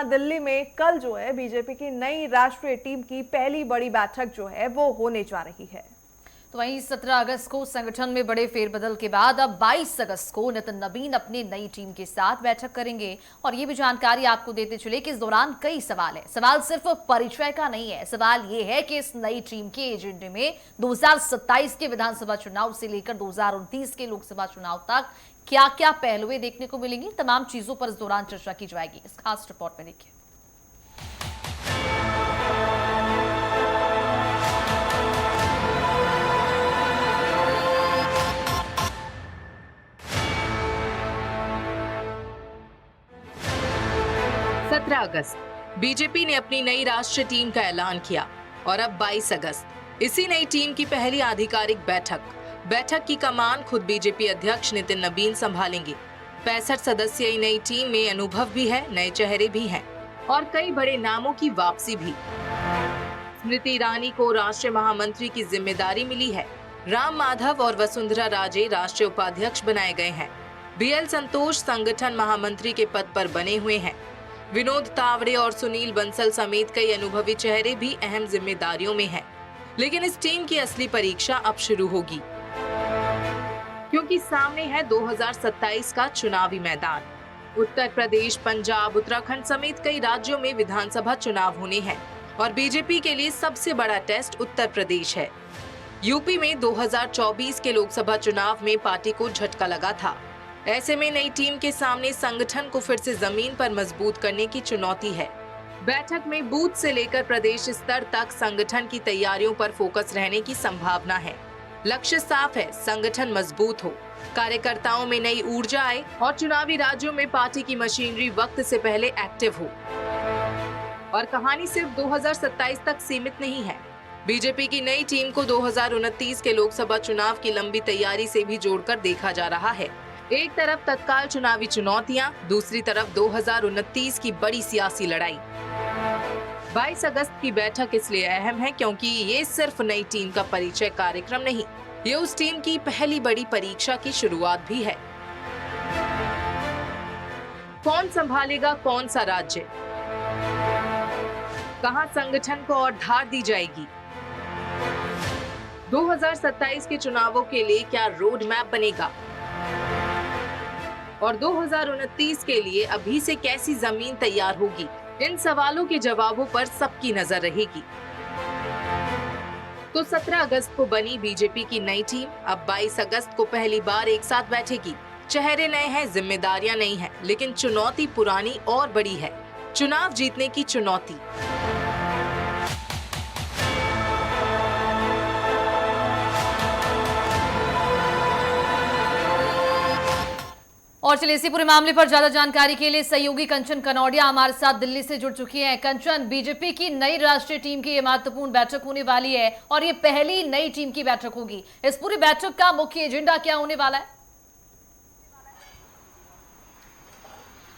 जहां दिल्ली में कल जो है बीजेपी की नई राष्ट्रीय टीम की पहली बड़ी बैठक जो है वो होने जा रही है। तो वहीं 17 अगस्त को संगठन में बड़े फेरबदल के बाद अब 22 अगस्त को नितिन नवीन अपनी नई टीम के साथ बैठक करेंगे। और ये भी जानकारी आपको देते चले कि इस दौरान कई सवाल है। सवाल सिर्फ परिचय का नहीं है, सवाल ये है कि इस नई टीम के एजेंडे में 2027 के विधानसभा चुनाव से लेकर 2029 के लोकसभा चुनाव तक क्या क्या पहलुएं देखने को मिलेंगी, तमाम चीजों पर इस दौरान चर्चा की जाएगी। इस खास रिपोर्ट में देखिए। 17 अगस्त बीजेपी ने अपनी नई राष्ट्रीय टीम का ऐलान किया और अब 22 अगस्त इसी नई टीम की पहली आधिकारिक बैठक की कमान खुद बीजेपी अध्यक्ष नितिन नवीन संभालेंगे। 65 सदस्यीय नई टीम में अनुभव भी है, नए चेहरे भी हैं और कई बड़े नामों की वापसी भी। स्मृति ईरानी को राष्ट्रीय महामंत्री की जिम्मेदारी मिली है। राम माधव और वसुंधरा राजे राष्ट्रीय उपाध्यक्ष बनाए गए हैं। बीएल संतोष संगठन महामंत्री के पद पर बने हुए हैं। विनोद तावड़े और सुनील बंसल समेत कई अनुभवी चेहरे भी अहम जिम्मेदारियों में हैं। लेकिन इस टीम की असली परीक्षा अब शुरू होगी, क्योंकि सामने है 2027 का चुनावी मैदान। उत्तर प्रदेश, पंजाब, उत्तराखंड समेत कई राज्यों में विधानसभा चुनाव होने हैं और बीजेपी के लिए सबसे बड़ा टेस्ट उत्तर प्रदेश है। यूपी में 2024 के लोकसभा चुनाव में पार्टी को झटका लगा था। ऐसे में नई टीम के सामने संगठन को फिर से जमीन पर मजबूत करने की चुनौती है। बैठक में बूथ से लेकर प्रदेश स्तर तक संगठन की तैयारियों पर फोकस रहने की संभावना है। लक्ष्य साफ है, संगठन मजबूत हो, कार्यकर्ताओं में नई ऊर्जा आए और चुनावी राज्यों में पार्टी की मशीनरी वक्त से पहले एक्टिव हो। और कहानी सिर्फ 2027 तक सीमित नहीं है। बीजेपी की नई टीम को 2029 के लोकसभा चुनाव की लंबी तैयारी से भी जोड़कर देखा जा रहा है। एक तरफ तत्काल चुनावी चुनौतियां, दूसरी तरफ 2029 की बड़ी सियासी लड़ाई। 22 अगस्त की बैठक इसलिए अहम है क्योंकि ये सिर्फ नई टीम का परिचय कार्यक्रम नहीं, ये उस टीम की पहली बड़ी परीक्षा की शुरुआत भी है। कौन संभालेगा कौन सा राज्य, कहां संगठन को और धार दी जाएगी, 2027 के चुनावों के लिए क्या रोड मैप बनेगा और 2029 के लिए अभी से कैसी जमीन तैयार होगी, इन सवालों के जवाबों पर सबकी नजर रहेगी। तो 17 अगस्त को बनी बीजेपी की नई टीम अब 22 अगस्त को पहली बार एक साथ बैठेगी। चेहरे नए हैं, जिम्मेदारियां नई हैं, लेकिन चुनौती पुरानी और बड़ी है, चुनाव जीतने की चुनौती। और चलिए इसी पूरे मामले पर ज्यादा जानकारी के लिए सहयोगी कंचन कनौडिया हमारे साथ दिल्ली से जुड़ चुकी हैं। कंचन, बीजेपी की नई राष्ट्रीय टीम की ये महत्वपूर्ण बैठक होने वाली है और ये पहली नई टीम की बैठक होगी। इस पूरी बैठक का मुख्य एजेंडा क्या होने वाला है?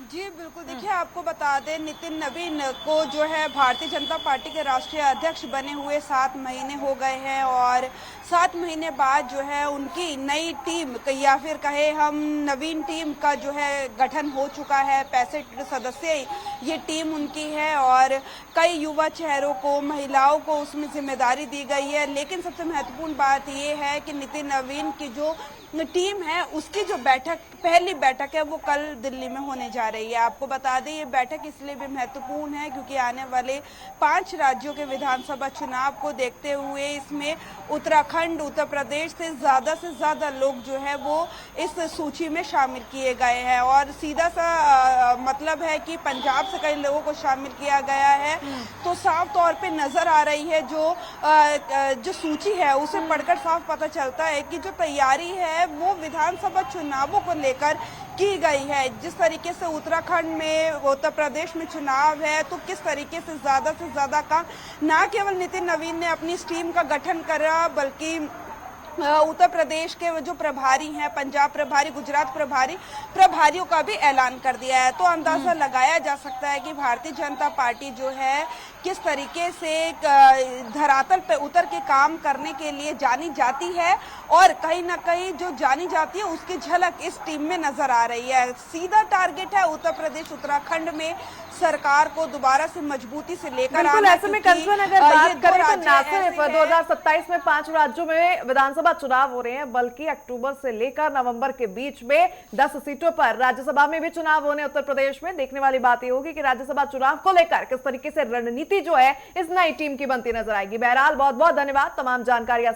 जी बिल्कुल, देखिए आपको बता दें, नितिन नवीन को जो है भारतीय जनता पार्टी के राष्ट्रीय अध्यक्ष बने हुए 7 महीने हो गए हैं और 7 महीने बाद जो है उनकी नई टीम या फिर कहे हम नवीन टीम का जो है गठन हो चुका है। 65 सदस्यीय ये टीम उनकी है और कई युवा चेहरों को, महिलाओं को उसमें जिम्मेदारी दी गई है। लेकिन सबसे महत्वपूर्ण बात ये है कि नितिन नवीन की जो टीम है उसकी जो पहली बैठक है वो कल दिल्ली में होने जा रही है। आपको बता दें ये बैठक इसलिए भी महत्वपूर्ण है क्योंकि आने वाले 5 राज्यों के विधानसभा चुनाव को देखते हुए इसमें उत्तराखंड, उत्तर प्रदेश से ज़्यादा लोग जो है वो इस सूची में शामिल किए गए हैं और सीधा सा मतलब है कि पंजाब से कई लोगों को शामिल किया गया है। तो साफ तौर पे नज़र आ रही है जो सूची है उसे पढ़कर साफ पता चलता है कि जो तैयारी है वो विधानसभा चुनावों को लेकर की गई है। जिस तरीके से उत्तराखंड में, उत्तर प्रदेश में चुनाव है तो किस तरीके से ज़्यादा का न केवल नितिन नवीन ने अपनी इस टीम का गठन करा बल्कि उत्तर प्रदेश के जो प्रभारी हैं, पंजाब प्रभारी, गुजरात प्रभारी, प्रभारियों का भी ऐलान कर दिया है। तो अंदाजा लगाया जा सकता है कि भारतीय जनता पार्टी जो है किस तरीके से धरातल पे उतर के काम करने के लिए जानी जाती है, और कहीं ना कहीं जो जानी जाती है उसकी झलक इस टीम में नजर आ रही है। सीधा टारगेट है उत्तर प्रदेश उत्तराखंड में सरकार को दोबारा से मजबूती से लेकर बिल्कुल आना। ऐसे में क्योंकि कंचन अगर ये बात दो करें तो राज्य ना ऐसे सिर्फ हैं 2027 में 5 राज्यों में विधानसभा चुनाव हो रहे हैं, बल्कि अक्टूबर से लेकर नवंबर के बीच में 10 सीटों पर राज्यसभा में भी चुनाव होने उत्तर प्रदेश में। देखने वाली बात यह होगी कि राज्यसभा चुनाव को लेकर किस तरीके से रणनीति जो है इस नई टीम की बनती नजर आएगी। बहरहाल बहुत बहुत धन्यवाद तमाम जानकारियां